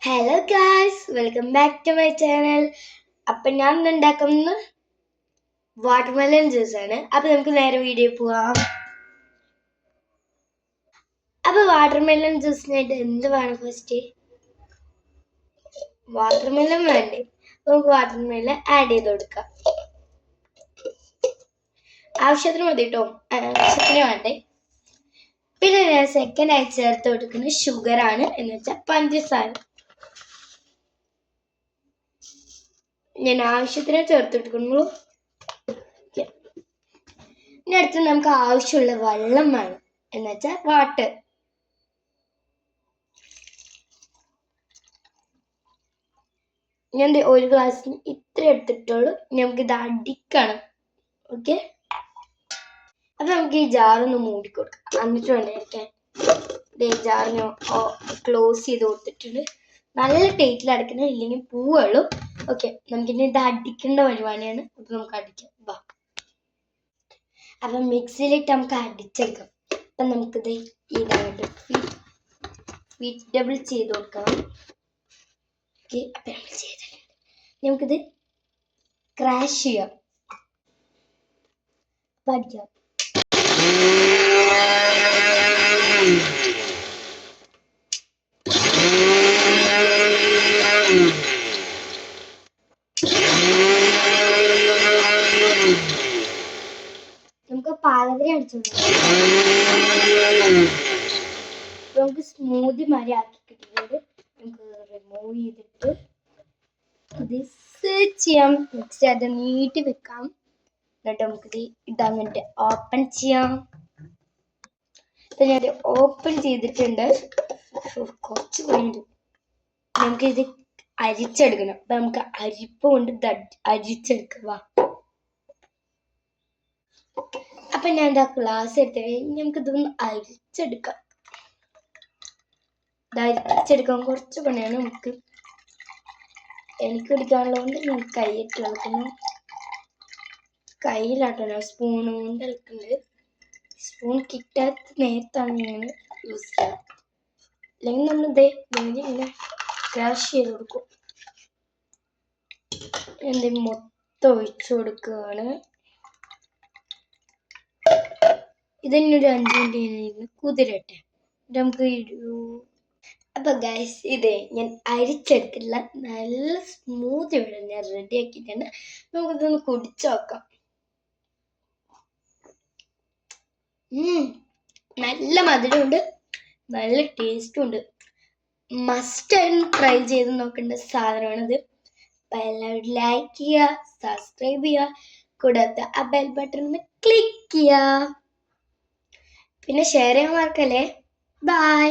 Hello guys, welcome back to my channel. അപ്പം ഞാൻ ഇന്ന് ഉണ്ടാക്കുന്ന വാട്ടർമെലൺ ജ്യൂസ് ആണ്. അപ്പം നമുക്ക് നേരെ വീഡിയോ പോവാം. അപ്പം വാട്ടർമെലൺ ജ്യൂസിനായിട്ട് എന്ത് വേണം? ഫസ്റ്റ് വാട്ടർമെലൺ വേണ്ടേ? നമുക്ക് വാട്ടർമെലൺ ആഡ് ചെയ്ത് കൊടുക്കാം. ആവശ്യത്തിന് മതി കേട്ടോ, ആവശ്യത്തിന് വേണ്ടേ. പിന്നെ ഞാൻ സെക്കൻഡ് ആയി ചേർത്ത് കൊടുക്കുന്നത് ഷുഗർ ആണ്, എന്ന് വെച്ചാൽ പഞ്ചസാര. ഞാൻ ആവശ്യത്തിന് ചേർത്തെടുക്കുന്നു. ഇനി അടുത്ത് നമുക്ക് ആവശ്യമുള്ള വെള്ളം വേണം, എന്ന് വെച്ചാൽ വാട്ടർ. ഞാൻ ഒരു ഗ്ലാസ്സിന് ഇത്ര എടുത്തിട്ടുള്ളൂ. നമുക്ക് ഇത് അടിക്കണം. ഓക്കെ, അപ്പൊ നമുക്ക് ഈ ജാറൊന്ന് മൂടിക്കൊടുക്കാം. എന്നിട്ട് വേണ്ടിയിരിക്കാൻ ജാറിന് ക്ലോസ് ചെയ്ത് കൊടുത്തിട്ടുണ്ട്. നല്ല ടൈറ്റിൽ അടക്കണം, ഇല്ലെങ്കിൽ പൂവുള്ളൂ. ഓക്കെ, നമുക്കിനി ഇത് അടിക്കേണ്ട പരിപാടിയാണ്. അപ്പൊ നമുക്ക് അടിക്കാം. വാ, അപ്പൊ മിക്സിയിലിട്ട് നമുക്ക് അടിച്ചെടുക്കാം. അപ്പൊ നമുക്കിത് ഇതായിട്ട് ഫീറ്റ് ഡബിൾ ചെയ്ത് കൊടുക്കണം. ഓക്കെ, അപ്പൊ നമ്മൾ ചെയ്തിട്ടുണ്ട്. നമുക്കിത് ക്രാഷ് ചെയ്യാം. പഠിക്കാം. നമുക്ക് പാലകര അടിച്ചു നമുക്ക് സ്മൂതി മാതിരി ആക്കി കിട്ടിയിട്ടുണ്ട്. നമുക്ക് റിമൂവ് ചെയ്തിട്ട് ഇത് ചെയ്യാം. നെക്സ്റ്റ് അത് നീട്ടി വെക്കാം. എന്നിട്ട് നമുക്കിത് ഇതങ്ങോട്ട് ഓപ്പൺ ചെയ്യാം. ഞാൻ ഓപ്പൺ ചെയ്തിട്ടുണ്ട്. കുറച്ച് വേണ്ട. നമുക്കിത് അരിച്ചെടുക്കണം. അപ്പൊ നമുക്ക് അരിപ്പ് കൊണ്ട് അരിച്ചെടുക്കുക. അപ്പൊ ഞാൻ എന്താ ഗ്ലാസ് എടുത്ത് നമുക്ക് ഇതൊന്ന് അരിച്ചെടുക്കാം. അരിച്ചെടുക്കാൻ കുറച്ച് പണിയാണ്. നമുക്ക് എനിക്ക് എടുക്കാനുള്ളതുകൊണ്ട് ഞാൻ കൈയിട്ട് ഇളക്കുന്നു. കയ്യിലാട്ടോ ഞാൻ സ്പൂൺ കൊണ്ട് ഇളക്കുന്നത്. സ്പൂൺ കിട്ടാത്ത നേരത്താണ് ഞാൻ യൂസ് ചെയ്യുക. അല്ലെങ്കിൽ നമ്മൾ ഇങ്ങനെ ക്രാഷ് ചെയ്ത് കൊടുക്കും. മൊത്തം ഒഴിച്ചു കൊടുക്കുകയാണ്. ഇതിനൊരു 5 മിനിറ്റ് കുതിരട്ടെ. നമുക്ക് അപ്പൊ ഗൈസ്, ഞാൻ അരിച്ചെടുത്തില്ല, നല്ല സ്മൂത്ത് ഇവിടെ ഞാൻ റെഡി ആക്കിയിട്ടുണ്ട്. നമുക്കിതൊന്ന് കുടിച്ചു നോക്കാം. നല്ല മധുരമുണ്ട്, നല്ല ടേസ്റ്റും ഉണ്ട്. മസ്റ്റ് ട്രൈ ചെയ്ത് നോക്കേണ്ട സാധനമാണിത്. അപ്പൊ എല്ലാവരും ലൈക്ക് ചെയ്യുക, സബ്സ്ക്രൈബ് ചെയ്യുക, കൂടാതെ ആ ബെൽ ബട്ടൺ ഒന്ന് ക്ലിക്ക് ചെയ്യുക. പിന്നെ ഷെയർ ചെയ്യാൻ മറക്കല്ലേ. ബൈ.